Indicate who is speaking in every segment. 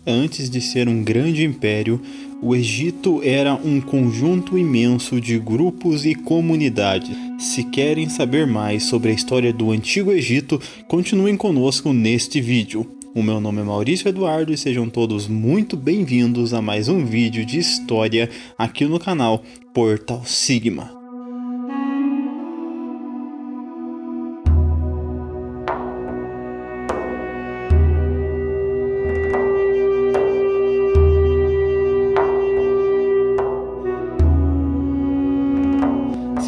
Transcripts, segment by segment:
Speaker 1: Antes de ser um grande império, o Egito era um conjunto imenso de grupos e comunidades. Se querem saber mais sobre a história do Antigo Egito, continuem conosco neste vídeo. O meu nome é Maurício Eduardo e sejam todos muito bem-vindos a mais um vídeo de história aqui no canal Portal Sigma.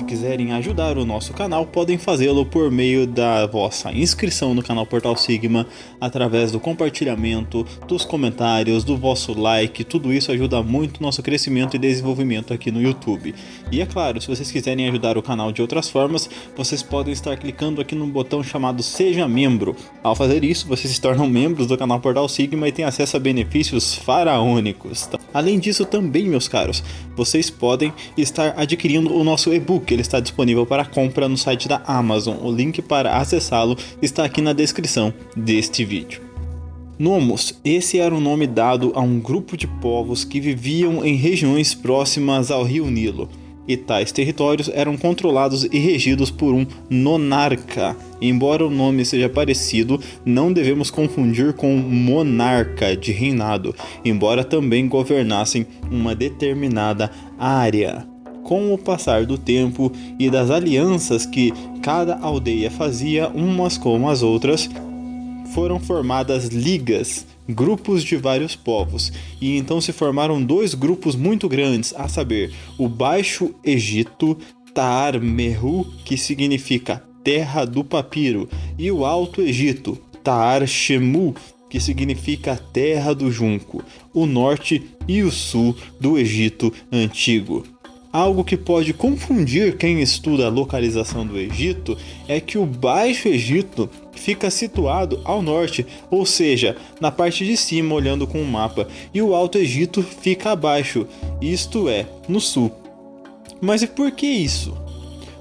Speaker 1: Quiserem ajudar o nosso canal, podem fazê-lo por meio da vossa inscrição no canal Portal Sigma, através do compartilhamento, dos comentários, do vosso like. Tudo isso ajuda muito o nosso crescimento e desenvolvimento aqui no YouTube. E é claro, se vocês quiserem ajudar o canal de outras formas, vocês podem estar clicando aqui no botão chamado Seja Membro. Ao fazer isso, vocês se tornam membros do canal Portal Sigma e têm acesso a benefícios faraônicos. Além disso também, meus caros, vocês podem estar adquirindo o nosso e-book. Ele está disponível para compra no site da Amazon. O link para acessá-lo está aqui na descrição deste vídeo. Nomos, esse era o nome dado a um grupo de povos que viviam em regiões próximas ao rio Nilo. E tais territórios eram controlados e regidos por um nonarca. Embora o nome seja parecido, não devemos confundir com monarca de reinado, embora também governassem uma determinada área. Com o passar do tempo e das alianças que cada aldeia fazia umas com as outras, foram formadas ligas, grupos de vários povos, e então se formaram dois grupos muito grandes, a saber, o Baixo Egito, Taar-Meru, que significa terra do papiro, e o Alto Egito, Taar-Shemu, que significa terra do junco, o norte e o sul do Egito Antigo. Algo que pode confundir quem estuda a localização do Egito é que o Baixo Egito fica situado ao norte, ou seja, na parte de cima olhando com o mapa, e o Alto Egito fica abaixo, isto é, no sul. Mas e por que isso?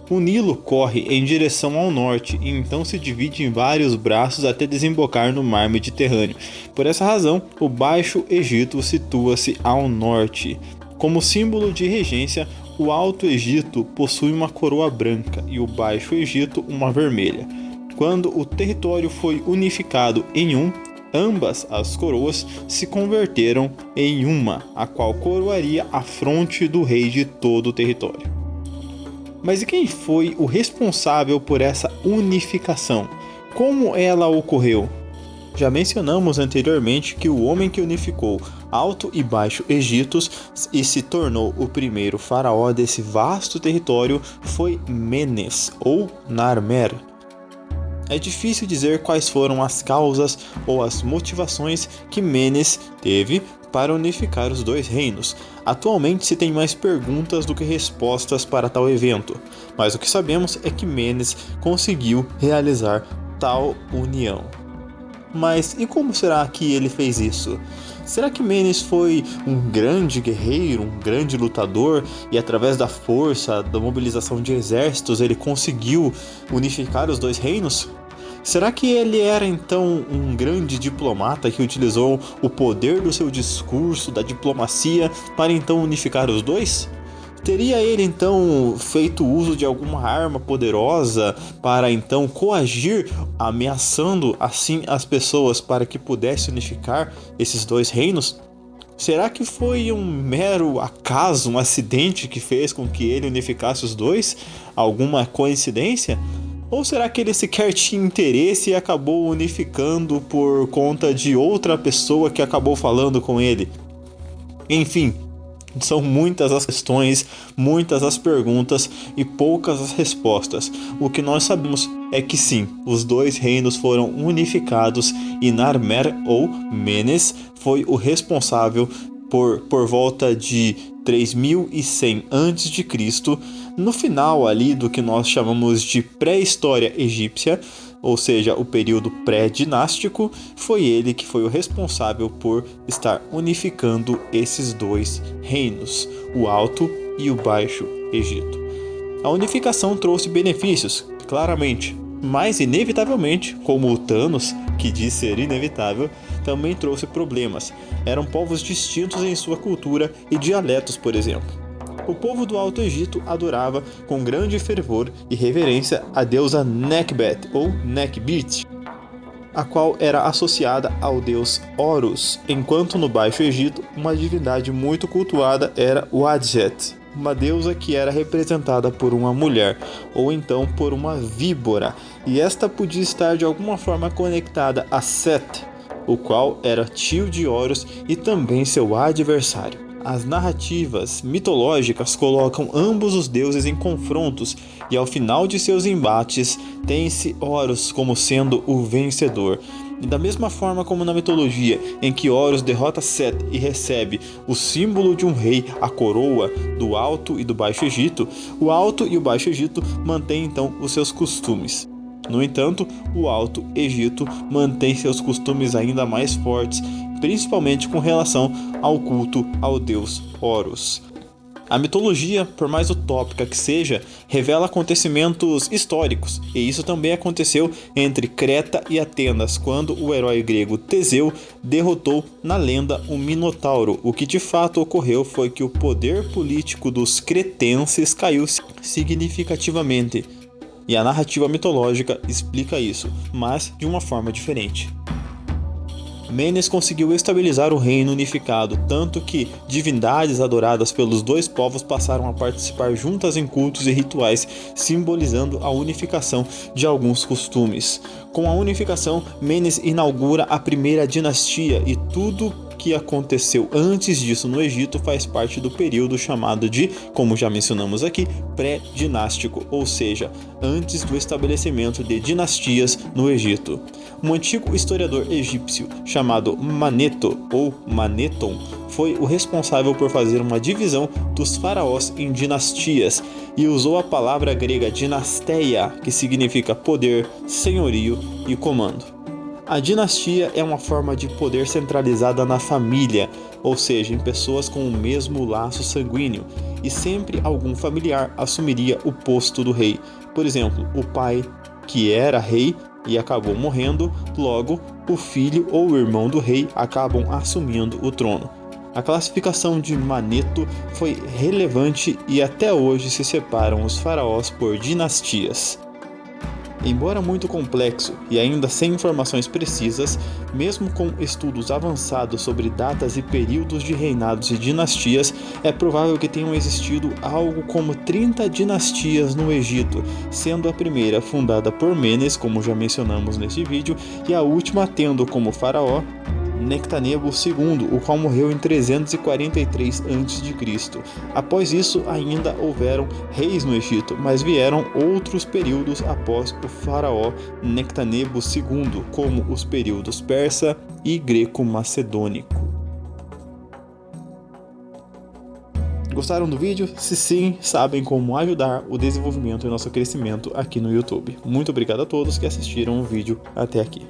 Speaker 1: O Nilo corre em direção ao norte e então se divide em vários braços até desembocar no mar Mediterrâneo. Por essa razão, o Baixo Egito situa-se ao norte. Como símbolo de regência, o Alto Egito possui uma coroa branca e o Baixo Egito uma vermelha. Quando o território foi unificado em um, ambas as coroas se converteram em uma, a qual coroaria a fronte do rei de todo o território. Mas e quem foi o responsável por essa unificação? Como ela ocorreu? Já mencionamos anteriormente que o homem que unificou Alto e Baixo Egitos e se tornou o primeiro faraó desse vasto território foi Menes ou Narmer. É difícil dizer quais foram as causas ou as motivações que Menes teve para unificar os dois reinos. Atualmente se tem mais perguntas do que respostas para tal evento, mas o que sabemos é que Menes conseguiu realizar tal união. Mas e como será que ele fez isso? Será que Menes foi um grande guerreiro, um grande lutador e através da força, da mobilização de exércitos ele conseguiu unificar os dois reinos? Será que ele era então um grande diplomata que utilizou o poder do seu discurso, da diplomacia, para então unificar os dois? Teria ele então feito uso de alguma arma poderosa para então coagir, ameaçando assim as pessoas para que pudesse unificar esses dois reinos? Será que foi um mero acaso, um acidente que fez com que ele unificasse os dois? Alguma coincidência? Ou será que ele sequer tinha interesse e acabou unificando por conta de outra pessoa que acabou falando com ele? Enfim, são muitas as questões, muitas as perguntas e poucas as respostas. O que nós sabemos é que sim, os dois reinos foram unificados e Narmer ou Menes foi o responsável por volta de 3100 a.C., no final ali do que nós chamamos de pré-história egípcia, ou seja, o período pré-dinástico, foi ele que foi o responsável por estar unificando esses dois reinos, o Alto e o Baixo Egito. A unificação trouxe benefícios, claramente, mas inevitavelmente, como o Thanos, que diz ser inevitável, também trouxe problemas. Eram povos distintos em sua cultura e dialetos, por exemplo. O povo do Alto Egito adorava com grande fervor e reverência a deusa Nekhbet ou Nekhbit, a qual era associada ao deus Horus, enquanto no Baixo Egito uma divindade muito cultuada era Wadjet, uma deusa que era representada por uma mulher ou então por uma víbora, e esta podia estar de alguma forma conectada a Set, o qual era tio de Horus e também seu adversário. As narrativas mitológicas colocam ambos os deuses em confrontos e ao final de seus embates tem-se Horus como sendo o vencedor. E da mesma forma como na mitologia, em que Horus derrota Set e recebe o símbolo de um rei, a coroa, do Alto e do Baixo Egito, o Alto e o Baixo Egito mantêm então os seus costumes. No entanto, o Alto Egito mantém seus costumes ainda mais fortes, principalmente com relação ao culto ao deus Horus. A mitologia, por mais utópica que seja, revela acontecimentos históricos, e isso também aconteceu entre Creta e Atenas, quando o herói grego Teseu derrotou na lenda o Minotauro. O que de fato ocorreu foi que o poder político dos cretenses caiu significativamente, e a narrativa mitológica explica isso, mas de uma forma diferente. Menes conseguiu estabilizar o reino unificado, tanto que divindades adoradas pelos dois povos passaram a participar juntas em cultos e rituais, simbolizando a unificação de alguns costumes. Com a unificação, Menes inaugura a primeira dinastia e tudo que aconteceu antes disso no Egito faz parte do período chamado de, como já mencionamos aqui, pré-dinástico, ou seja, antes do estabelecimento de dinastias no Egito. Um antigo historiador egípcio chamado Maneto ou Maneton foi o responsável por fazer uma divisão dos faraós em dinastias e usou a palavra grega dinasteia, que significa poder, senhorio e comando. A dinastia é uma forma de poder centralizada na família, ou seja, em pessoas com o mesmo laço sanguíneo, e sempre algum familiar assumiria o posto do rei. Por exemplo, o pai, que era rei e acabou morrendo, logo o filho ou o irmão do rei acabam assumindo o trono. A classificação de Maneto foi relevante e até hoje se separam os faraós por dinastias. Embora muito complexo e ainda sem informações precisas, mesmo com estudos avançados sobre datas e períodos de reinados e dinastias, é provável que tenham existido algo como 30 dinastias no Egito, sendo a primeira fundada por Menes, como já mencionamos nesse vídeo, e a última tendo como faraó Nectanebo II, o qual morreu em 343 a.C. Após isso, ainda houveram reis no Egito, mas vieram outros períodos após o faraó Nectanebo II, como os períodos persa e greco-macedônico. Gostaram do vídeo? Se sim, sabem como ajudar o desenvolvimento e nosso crescimento aqui no YouTube. Muito obrigado a todos que assistiram o vídeo até aqui.